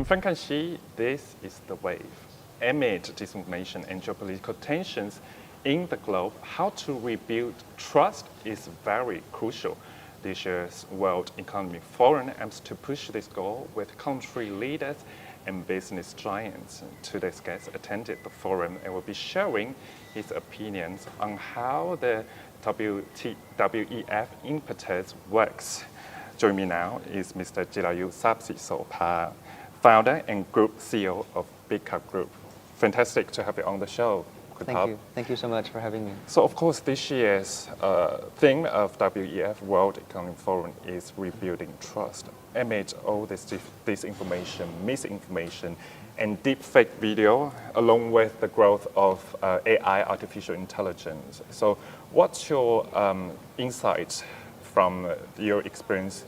Frank and Xi, this is the wave. Amid disinformation and geopolitical tensions in the globe, how to rebuild trust is very crucial. This year's World Economic Forum aims to push this goal with country leaders and business giants. Today's guest attended the forum and will be sharing his opinions on how the WEF impetus works. Joining me now is Mr. Jirayu Sapsisopa, founder and group CEO of Bitkub Group. Fantastic to have you on the show. Thank you. Thank you so much for having me. So, of course, this year's theme of WEF World Economic Forum is rebuilding trust. Amid all this disinformation, misinformation, and deepfake video, along with the growth of AI, artificial intelligence. So, what's your insight from your experience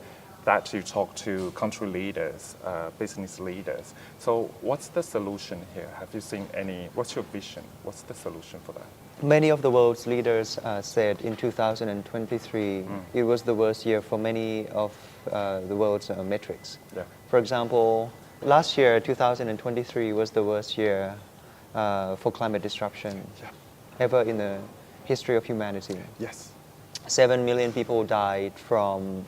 that you talk to country leaders, business leaders? So what's the solution here? Have you seen any, what's your vision? What's the solution for that? Many of the world's leaders said in 2023 it was the worst year for many of the world's metrics. Yeah. For example, last year, 2023 was the worst year for climate disruption ever in the history of humanity. Yes. 7 million people died from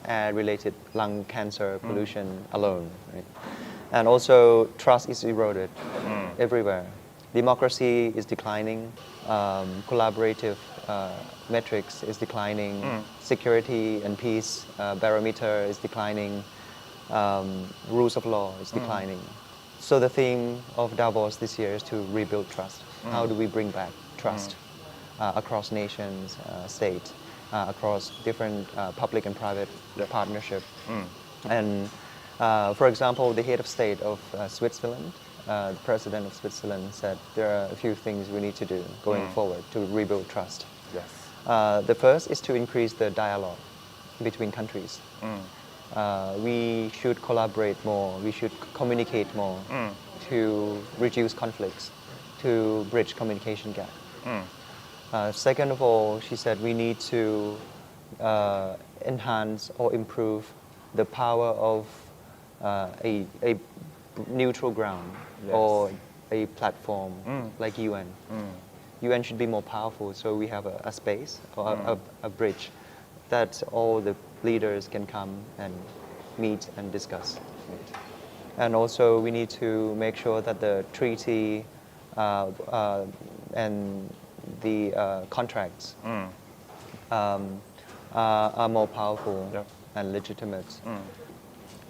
air-related lung cancer pollution alone. Right? And also trust is eroded everywhere. Democracy is declining. Collaborative metrics is declining. Security and peace barometer is declining. Rules of law is declining. So the theme of Davos this year is to rebuild trust. How do we bring back trust across nations, states? Across different public and private partnership. And for example, the head of state of Switzerland, the president of Switzerland said there are a few things we need to do going forward to rebuild trust. Yes. The first is to increase the dialogue between countries. We should collaborate more, we should communicate more to reduce conflicts, to bridge communication gap. Second of all, she said we need to enhance or improve the power of a neutral ground or a platform like UN. UN should be more powerful, so we have a space or a bridge that all the leaders can come and meet and discuss. And also we need to make sure that the treaty and the contracts are more powerful and legitimate.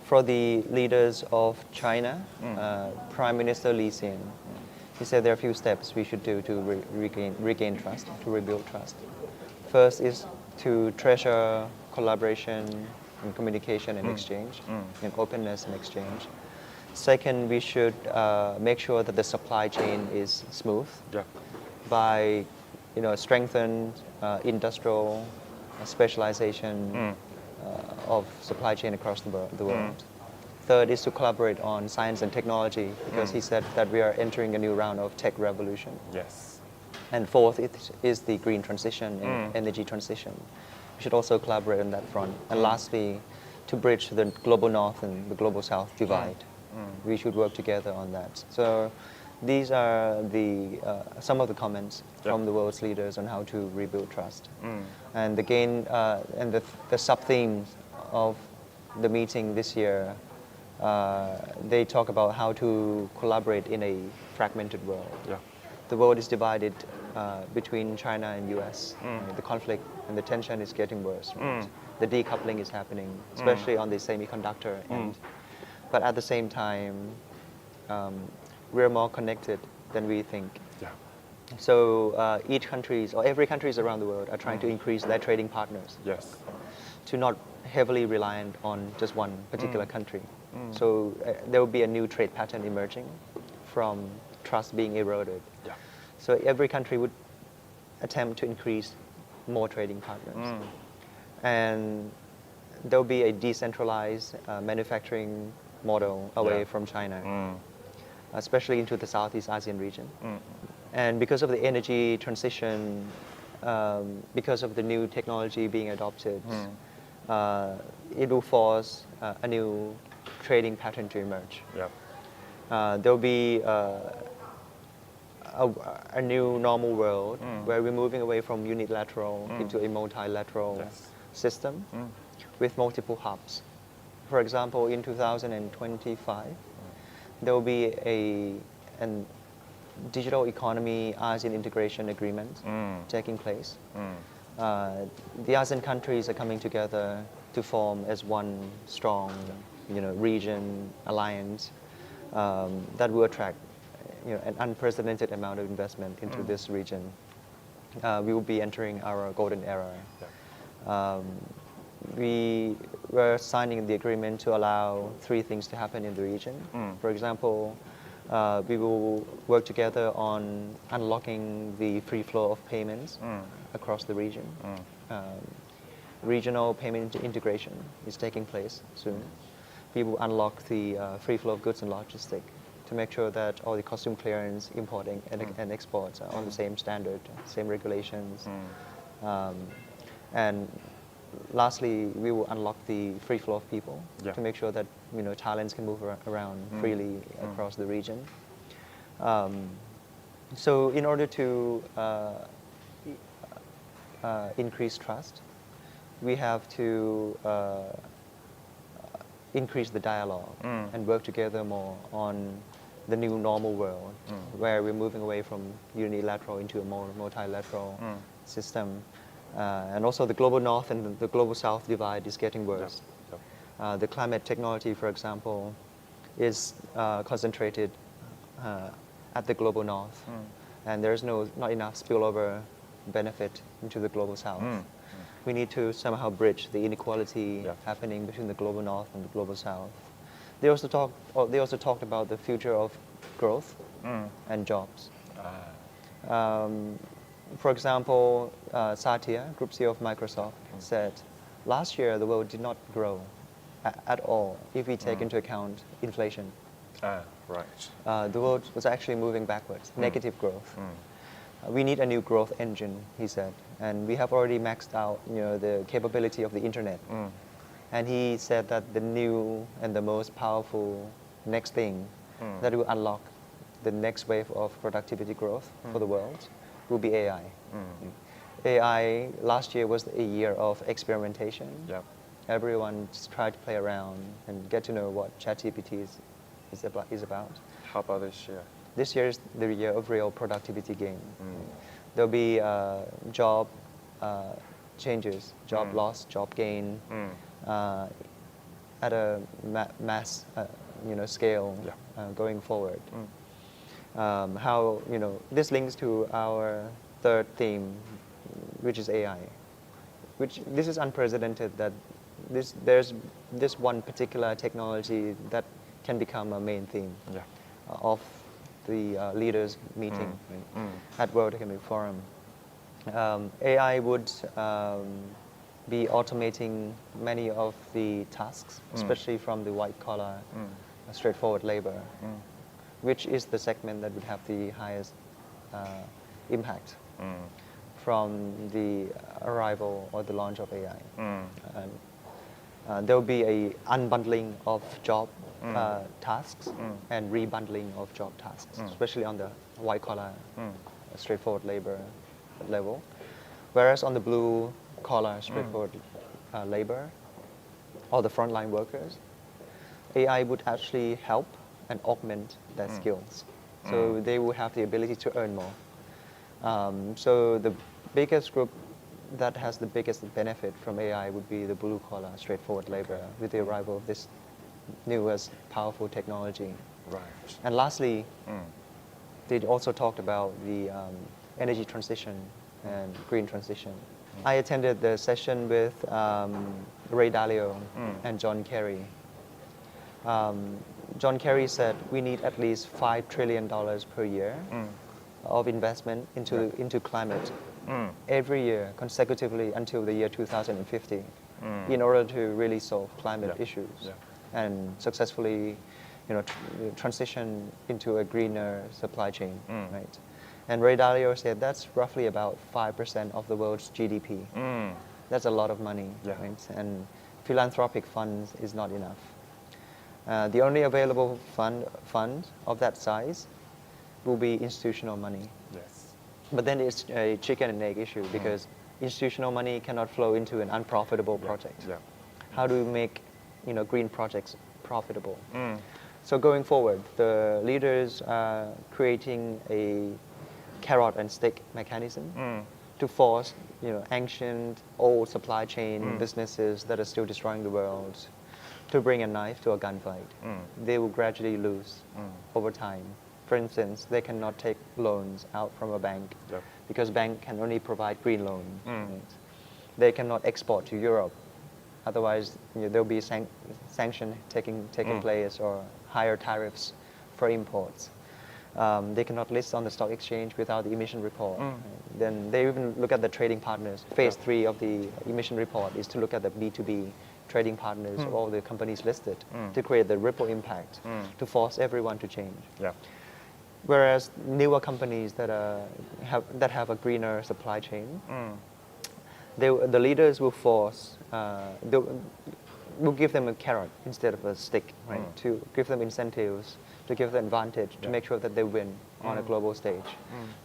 For the leaders of China, Prime Minister Li Xian, he said there are a few steps we should do to regain trust, to rebuild trust. First is to treasure collaboration and communication and exchange, and openness and exchange. Second, we should make sure that the supply chain is smooth. By strengthen industrial specialization of supply chain across the world. Third is to collaborate on science and technology, because he said that we are entering a new round of tech revolution. Yes. And fourth is the green transition and energy transition. We should also collaborate on that front. And lastly, to bridge the global north and the global south divide. We should work together on that. So these are some of the comments from the world's leaders on how to rebuild trust. And again, and the sub-themes of the meeting this year, they talk about how to collaborate in a fragmented world. The world is divided between China and US. The conflict and the tension is getting worse. The decoupling is happening, especially on the semiconductor end. But at the same time, we're more connected than we think. So each countries or every countries around the world are trying to increase their trading partners. To not heavily reliant on just one particular country. So there will be a new trade pattern emerging from trust being eroded. So every country would attempt to increase more trading partners. And there will be a decentralized manufacturing model away from China. Especially into the Southeast Asian region. And because of the energy transition, because of the new technology being adopted, it will force a new trading pattern to emerge. There'll be a new normal world where we're moving away from unilateral into a multilateral Yes. system with multiple hubs. For example, in 2025, there will be an digital economy ASEAN integration agreement taking place. The ASEAN countries are coming together to form as one strong, region alliance that will attract, an unprecedented amount of investment into this region. We will be entering our golden era. We were signing the agreement to allow three things to happen in the region. For example, we will work together on unlocking the free flow of payments across the region. Regional payment integration is taking place soon. We will unlock the free flow of goods and logistics to make sure that all the custom clearance, importing, and exports are on the same standard, same regulations. And lastly, we will unlock the free flow of people to make sure that Thailanders can move around freely across the region. So in order to increase trust, we have to increase the dialogue and work together more on the new normal world where we're moving away from unilateral into a more multilateral system. And also the global north and the global south divide is getting worse. The climate technology, for example, is concentrated at the global north, and there's not enough spillover benefit into the global south. We need to somehow bridge the inequality happening between the global north and the global south. They also talked about the future of growth and jobs. For example, Satya, Group CEO of Microsoft, said last year the world did not grow at all if we take into account inflation. Right. The world was actually moving backwards, negative growth. We need a new growth engine, he said, and we have already maxed out the capability of the internet. And he said that the new and the most powerful next thing that will unlock the next wave of productivity growth for the world will be AI. AI last year was a year of experimentation. Everyone just tried to play around and get to know what ChatGPT is about. How about this year? This year is the year of real productivity gain. There'll be job changes, job loss, job gain at a mass scale going forward. How this links to our third theme, which is AI. This is unprecedented that there's this one particular technology that can become a main theme of the leaders meeting at World Economic Forum. AI would be automating many of the tasks, especially from the white collar, straightforward labor, which is the segment that would have the highest impact from the arrival or the launch of AI. There will be a unbundling of job tasks and rebundling of job tasks, especially on the white collar, straightforward labor level. Whereas on the blue collar, straightforward labor, or the frontline workers, AI would actually help and augment their skills. So they will have the ability to earn more. So the biggest group that has the biggest benefit from AI would be the blue collar, straightforward labor with the arrival of this newest powerful technology. Right. And lastly, they also talked about the energy transition and green transition. I attended the session with Ray Dalio and John Kerry. John Kerry said we need at least $5 trillion per year of investment into climate every year consecutively until the year 2050 in order to really solve climate issues and successfully transition into a greener supply chain, right? And Ray Dalio said that's roughly about 5% of the world's GDP. That's a lot of money, right? And philanthropic funds is not enough. The only available fund of that size will be institutional money. Yes. But then it's a chicken and egg issue because institutional money cannot flow into an unprofitable project. Yeah. How do we make green projects profitable? So going forward, the leaders are creating a carrot and stick mechanism to force ancient, old supply chain businesses that are still destroying the world to bring a knife to a gunfight. They will gradually lose over time. For instance, they cannot take loans out from a bank because bank can only provide green loan. Right? They cannot export to Europe. Otherwise, there'll be sanction taking place or higher tariffs for imports. They cannot list on the stock exchange without the emission report. Right? Then they even look at the trading partners. Phase 3 of the emission report is to look at the B2B trading partners of all the companies listed to create the ripple impact to force everyone to change. Yeah. Whereas newer companies that have a greener supply chain, the leaders will will give them a carrot instead of a stick, right? To give them incentives, to give them advantage, to make sure that they win on a global stage,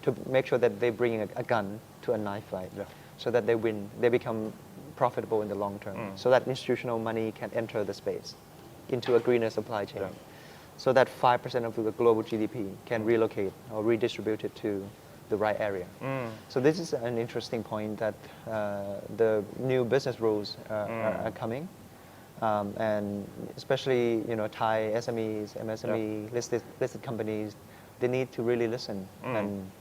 to make sure that they bring a gun to a knife fight, so that they win, they become profitable in the long term, so that institutional money can enter the space into a greener supply chain, so that 5% of the global GDP can relocate or redistribute it to the right area. So this is an interesting point that the new business rules are coming. And especially Thai SMEs, MSME, listed companies, they need to really listen and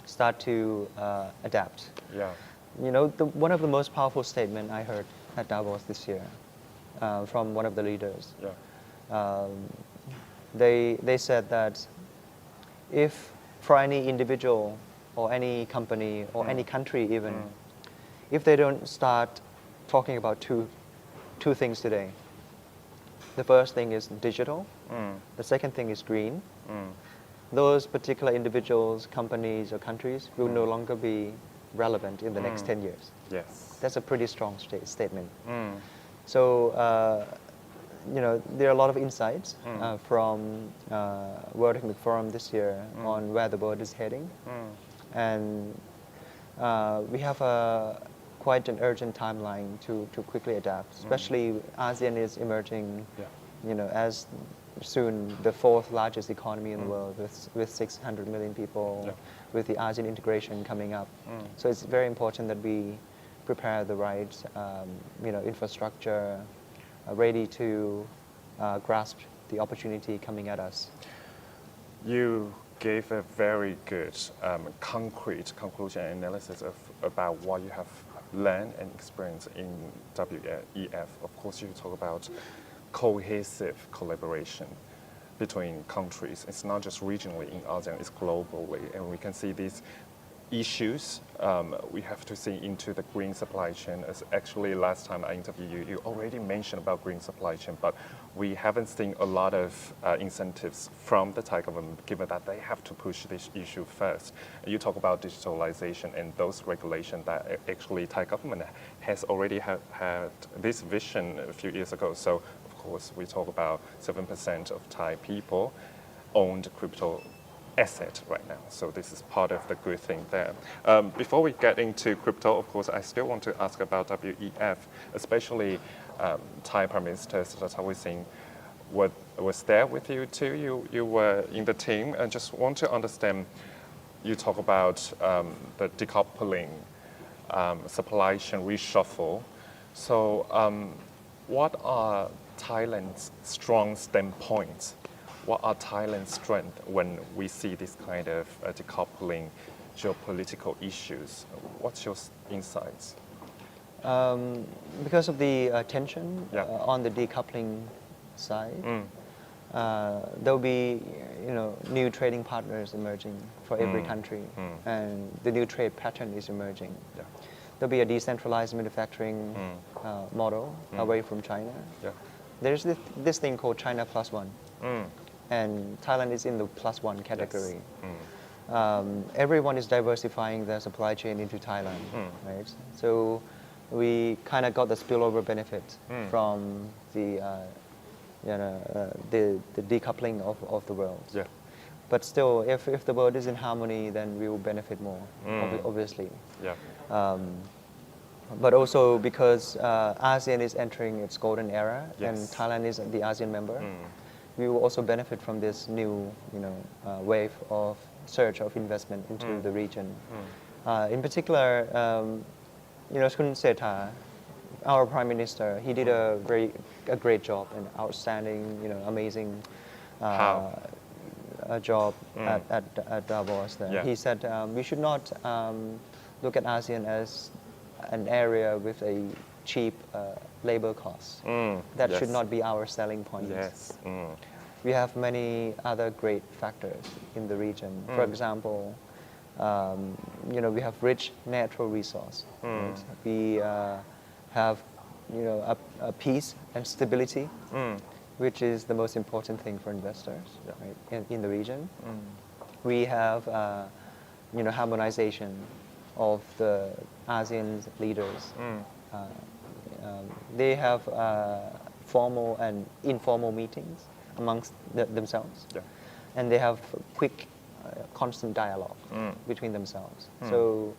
start to adapt. Yeah. One of the most powerful statements I heard at Davos this year from one of the leaders. They said that if for any individual or any company or any country even, if they don't start talking about two things today. The first thing is digital. The second thing is green. Those particular individuals, companies, or countries will no longer be relevant in the next 10 years. Yes. That's a pretty strong statement. So, there are a lot of insights from World Economic Forum this year on where the world is heading. And we have quite an urgent timeline to quickly adapt, especially ASEAN is emerging, as soon the 4th largest economy in the world with 600 million people, with the ASEAN integration coming up. So it's very important that we prepare the right infrastructure ready to grasp the opportunity coming at us. You gave a very good concrete conclusion and analysis about what you have learned and experienced in WEF. Of course, you talk about cohesive collaboration between countries. It's not just regionally in ASEAN, it's globally. And we can see these issues we have to see into the green supply chain. As actually last time I interviewed you, you already mentioned about green supply chain, but we haven't seen a lot of incentives from the Thai government, given that they have to push this issue first. You talk about digitalization and those regulations that actually Thai government has already had this vision a few years ago. So of course we talk about 7% of Thai people owned crypto asset right now. So this is part of the good thing there. Before we get into crypto, of course, I still want to ask about WEF, especially Thai Prime Minister Sretthavisit Singh was there with you too. You were in the team, and just want to understand. You talk about the decoupling, supply chain reshuffle. So, what are Thailand's strong standpoints? What are Thailand's strengths when we see this kind of decoupling geopolitical issues? What's your insights? Because of the tension on the decoupling side, there'll be new trading partners emerging for every country, and the new trade pattern is emerging. There'll be a decentralized manufacturing model away from China. There's this thing called China Plus One. And Thailand is in the +1 category. Everyone is diversifying their supply chain into Thailand, right? So we kind of got the spillover benefit from the the decoupling of the world. Yeah. But still, if the world is in harmony, then we will benefit more, obviously. Yeah. But also because ASEAN is entering its golden era, and Yes. Thailand is the ASEAN member, we will also benefit from this new, wave of surge of investment into the region. In particular, Kun Setha, our Prime Minister, he did a great job, an outstanding, amazing job at Davos. There. Yeah. He said we should not look at ASEAN as an area with a cheap labor cost. That Yes. should not be our selling point. Yes. We have many other great factors in the region. For example, we have rich natural resource. Right? We have, a peace and stability, which is the most important thing for investors, right, in the region. We have, harmonization of the ASEAN leaders. They have formal and informal meetings amongst themselves, and they have quick, constant dialogue between themselves. So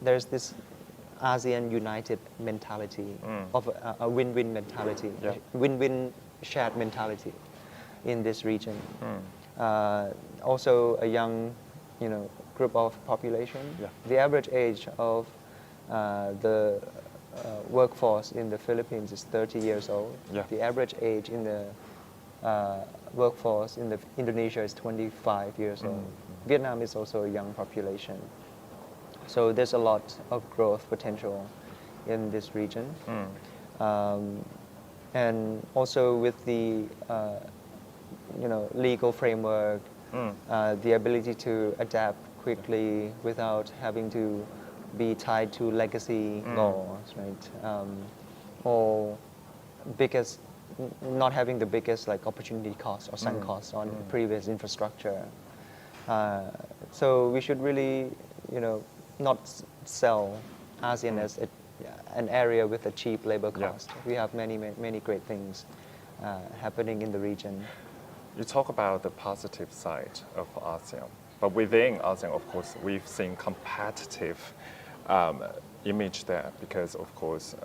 there's this ASEAN united mentality of a win-win mentality, win-win shared mentality in this region. Also a young, group of population. The average age of the workforce in the Philippines is 30 years old. The average age in the workforce in Indonesia is 25 years old. Vietnam is also a young population. So there's a lot of growth potential in this region. And also with the legal framework, the ability to adapt quickly without having to be tied to legacy laws, right? Or not having the biggest opportunity cost or sunk costs on previous infrastructure. So we should really, not sell ASEAN as an area with a cheap labor cost. We have many great things happening in the region. You talk about the positive side of ASEAN, but within ASEAN, of course, we've seen competitive image there because, of course,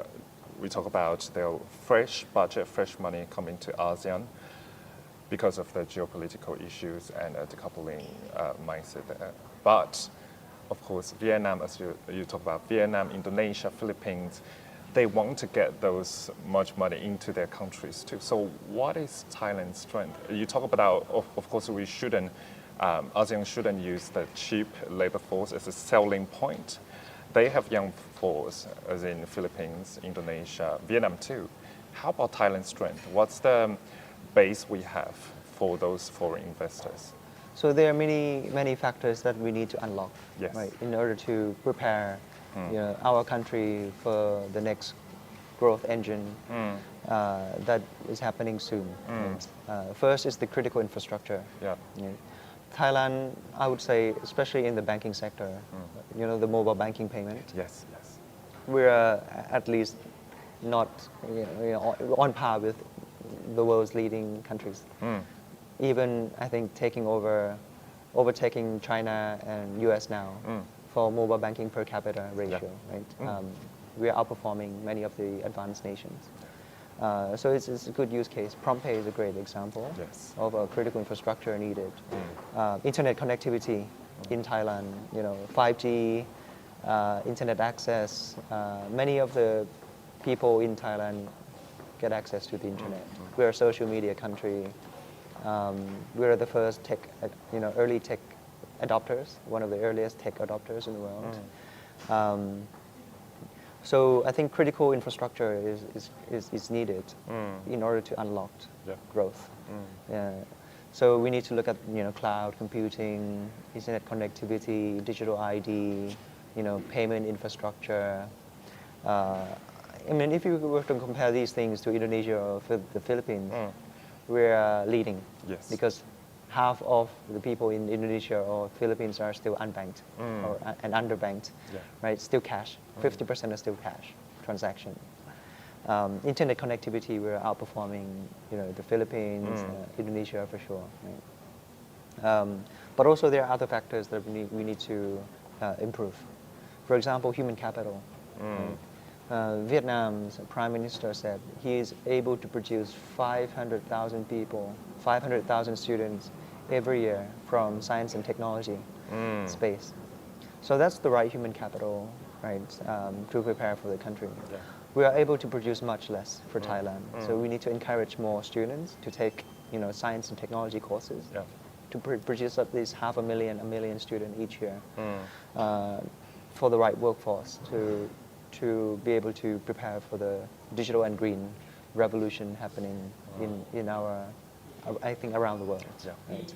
we talk about the fresh budget, fresh money coming to ASEAN because of the geopolitical issues and decoupling mindset there. But, of course, Vietnam, as you talk about, Vietnam, Indonesia, Philippines, they want to get those much money into their countries too. So what is Thailand's strength? You talk about, of course, we shouldn't, ASEAN shouldn't use the cheap labor force as a selling point. They have young force, as in Philippines, Indonesia, Vietnam too. How about Thailand's strength? What's the base we have for those foreign investors? So there are many factors that we need to unlock, Yes. right, in order to prepare our country for the next growth engine that is happening soon. Right? First is the critical infrastructure. Yeah. Thailand, I would say, especially in the banking sector, the mobile banking payment. Yes. We're at least not on par with the world's leading countries. Even I think overtaking China and US now for mobile banking per capita ratio. Right? We are outperforming many of the advanced nations. So it's a good use case. PromptPay is a great example of a critical infrastructure needed. Internet connectivity in Thailand, 5G, internet access. Many of the people in Thailand get access to the internet. We're a social media country. We're the first early tech adopters, one of the earliest tech adopters in the world. So I think critical infrastructure is needed in order to unlock growth. So we need to look at cloud computing, internet connectivity, digital ID, payment infrastructure. I mean, if you were to compare these things to Indonesia or the Philippines, we're leading because half of the people in Indonesia or Philippines are still unbanked and underbanked, right? Still cash. 50% are still cash transaction. Internet connectivity, we're outperforming, the Philippines, Indonesia for sure. Right? But also there are other factors that we need to improve. For example, human capital. Right? Vietnam's prime minister said he is able to produce 500,000 people, 500,000 students every year from science and technology space. So that's the right human capital, right, to prepare for the country. Yeah. We are able to produce much less for Thailand. So we need to encourage more students to take, science and technology courses. Yeah. To produce at least 500,000, 1 million students each year for the right workforce to be able to prepare for the digital and green revolution happening in our, I think, around the world. Yeah. Right?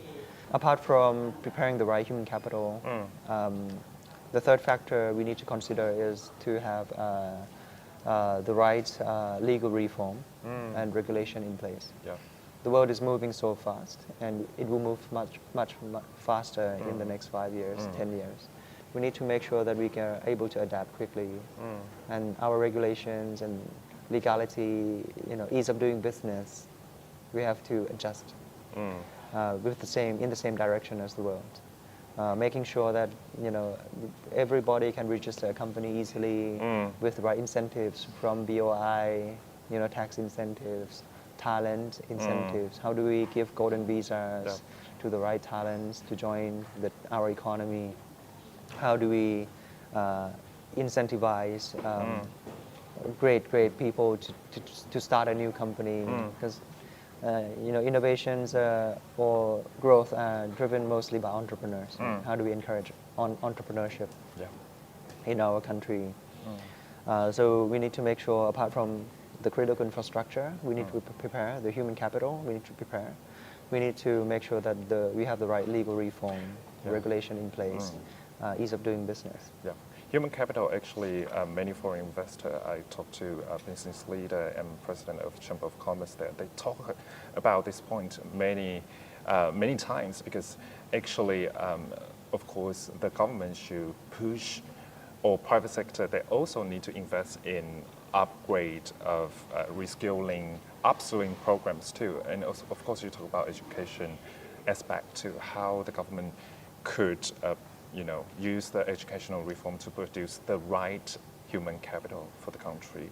Apart from preparing the right human capital, the third factor we need to consider is to have the right legal reform and regulation in place. Yeah. The world is moving so fast, and it will move much faster in the next 5 years, 10 years. We need to make sure that we are able to adapt quickly, and our regulations and legality, ease of doing business, we have to adjust in the same direction as the world. Making sure that everybody can register a company easily with the right incentives from BOI, tax incentives, talent incentives. How do we give golden visas to the right talents to join our economy? How do we incentivize great people to start a new company? Because innovations or growth are driven mostly by entrepreneurs. How do we encourage entrepreneurship in our country? So we need to make sure, apart from the critical infrastructure, we need to prepare the human capital. We need to prepare. We need to make sure that we have the right legal reform, regulation in place, ease of doing business. Yeah. Human capital, actually, many foreign investors, I talked to a business leader and president of Chamber of Commerce there, they talk about this point many times, because actually, of course, the government should push, or private sector, they also need to invest in upgrade of reskilling, upskilling programs too. And also, of course, you talk about education aspect too, how the government could use the educational reform to produce the right human capital for the country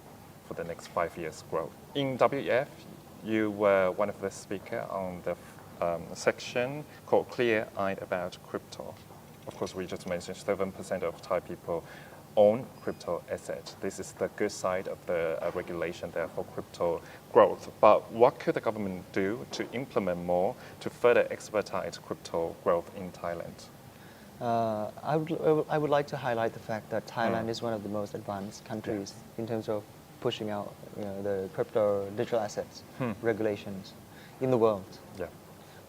for the next 5 years growth. In WEF, you were one of the speakers on the section called Clear Eyed About Crypto. Of course, we just mentioned 7% of Thai people own crypto assets. This is the good side of the regulation there for crypto growth. But what could the government do to implement more to further expedite crypto growth in Thailand? I would like to highlight the fact that Thailand is one of the most advanced countries in terms of pushing out the crypto digital assets regulations in the world. Yeah.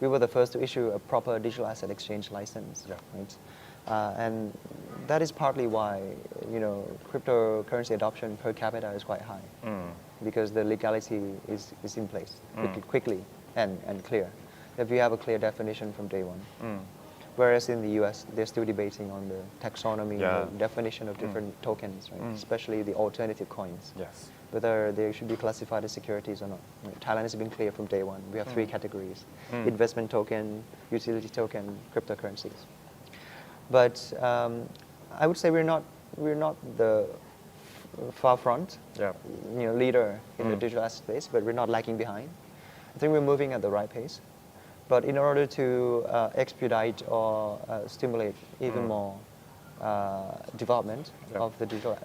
We were the first to issue a proper digital asset exchange license. Yeah. Right? And that is partly why cryptocurrency adoption per capita is quite high, because the legality is in place quickly and clear. If you have a clear definition from day one. Whereas in the US, they're still debating on the taxonomy, the definition of different tokens, right? Especially the alternative coins. Yes. Whether they should be classified as securities or not. Right? Thailand has been clear from day one. We have 3 categories: investment token, utility token, cryptocurrencies. But I would say we're not the far front leader in the digital asset space, but we're not lagging behind. I think we're moving at the right pace. But in order to expedite or stimulate even more development of the digital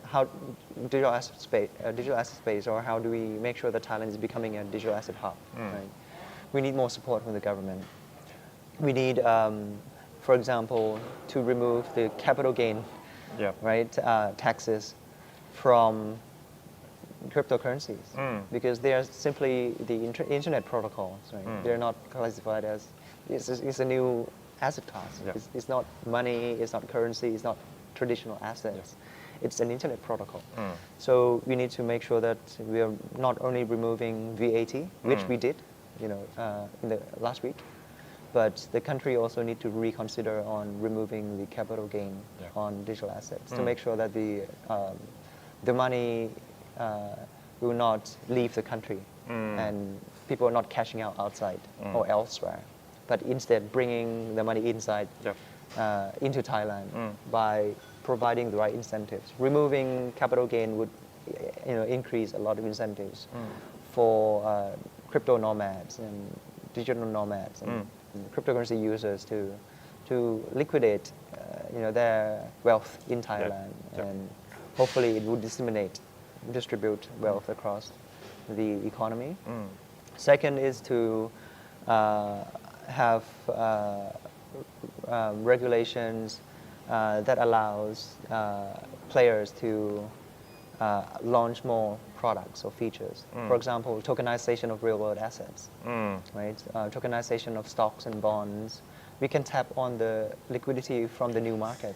asset space, or how do we make sure that Thailand is becoming a digital asset hub? Right? We need more support from the government. We need, for example, to remove the capital gain, taxes from cryptocurrencies, because they are simply the internet protocols. Right? They're not classified as it's a new asset class. Yeah. It's not money. It's not currency. It's not traditional assets. Yes. It's an internet protocol. So we need to make sure that we are not only removing VAT, which we did, in the last week, but the country also need to reconsider on removing the capital gain on digital assets to make sure that the money will not leave the country, and people are not cashing out outside or elsewhere, but instead bringing the money inside Yep. into Thailand by providing the right incentives. Removing capital gain would increase a lot of incentives for crypto nomads and digital nomads and cryptocurrency users to liquidate their wealth in Thailand, and hopefully it would distribute wealth across the economy. Second is to have regulations that allows players to launch more products or features. For example, tokenization of real-world assets, right? Tokenization of stocks and bonds. We can tap on the liquidity from the new market,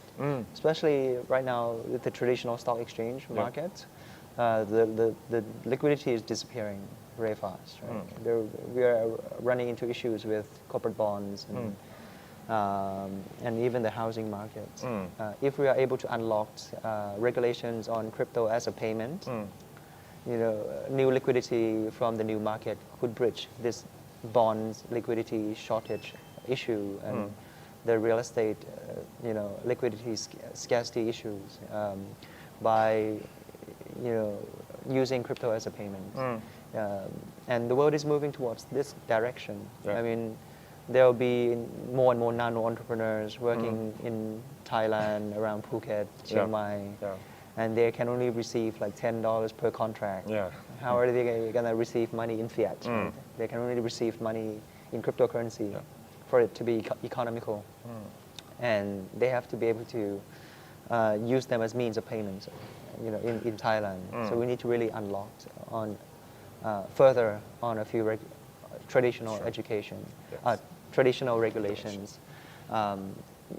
especially right now with the traditional stock exchange market. The liquidity is disappearing very fast. Right? We are running into issues with corporate bonds and even the housing markets. If we are able to unlock regulations on crypto as a payment, new liquidity from the new market could bridge this bonds liquidity shortage issue and the real estate, liquidity scarcity issues by, using crypto as a payment. And the world is moving towards this direction. Yeah. I mean, there will be more and more nano entrepreneurs working in Thailand, around Phuket, Chiang Mai, and they can only receive like $10 per contract. Yeah. How are they going to receive money in fiat? Right? They can only receive money in cryptocurrency for it to be economical. And they have to be able to use them as means of payment, in Thailand. So we need to really unlock on further on a few traditional education, traditional regulations.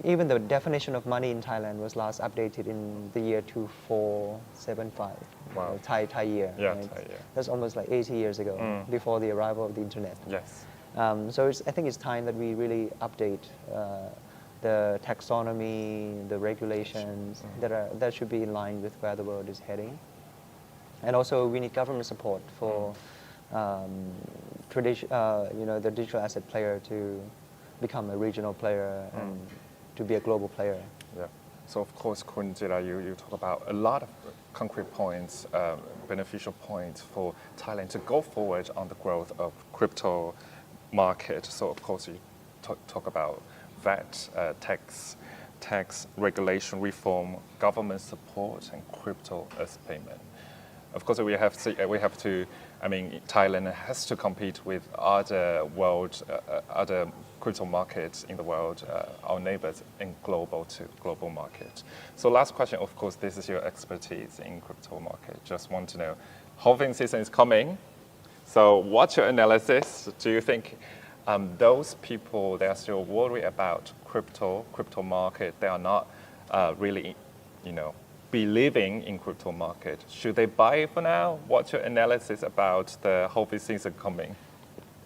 Even the definition of money in Thailand was last updated in the year 2475. Wow. Thai year. Yeah, right? Thai year. That's almost like 80 years ago, before the arrival of the internet. Yes. So I think it's time that we really update the taxonomy, the regulations that should be in line with where the world is heading. And also we need government support for the digital asset player to become a regional player and to be a global player. Yeah. So of course, Kunjira, you talk about a lot of concrete points, beneficial points for Thailand to go forward on the growth of crypto market. So of course, you talk about VAT, tax regulation reform, government support, and crypto as payment. Of course, we have to. I mean, Thailand has to compete with other crypto markets in the world, our neighbors in global market. So last question, of course, this is your expertise in crypto market. Just want to know, halving season is coming. So what's your analysis? Do you think those people, they are still worried about crypto market, they are not really, believing in crypto market? Should they buy it for now? What's your analysis about the halving season coming?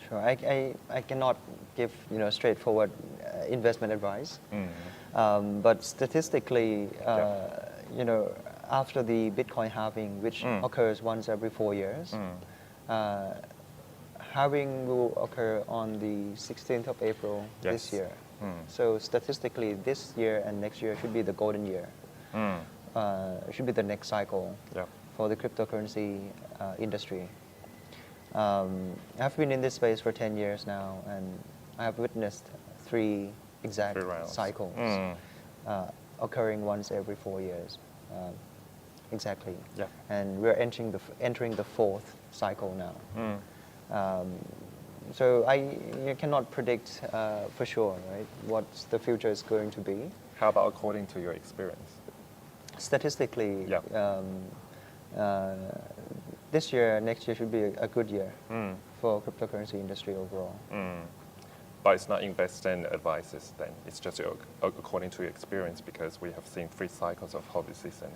Sure, I cannot give straightforward investment advice, but statistically, after the Bitcoin halving, which occurs once every 4 years, halving will occur on the 16th of April this year. So statistically, this year and next year should be the golden year. Should be the next cycle for the cryptocurrency industry. I've been in this space for 10 years now, and I have witnessed three exact cycles occurring once every 4 years. Exactly. Yeah. And we're entering the fourth cycle now. So you cannot predict for sure, right, what the future is going to be. How about according to your experience? Statistically, this year, next year should be a good year for cryptocurrency industry overall. But it's not investment advices then, it's just according to your experience, because we have seen 3 cycles of halving season.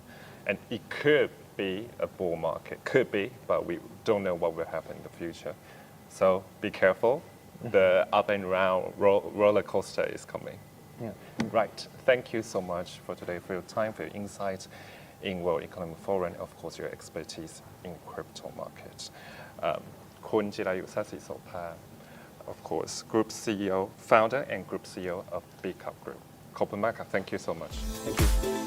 And it could be a bull market, could be, but we don't know what will happen in the future. So be careful, the up and round roller coaster is coming. Yeah. Right. Thank you so much for today, for your time, for your insights in World Economic Forum, of course, your expertise in crypto markets. คุณจิรายุ Sasi Sopa, of course, Group CEO, founder and Group CEO of Bitkub Group. ขอบคุณมากครับ Thank you so much. Thank you.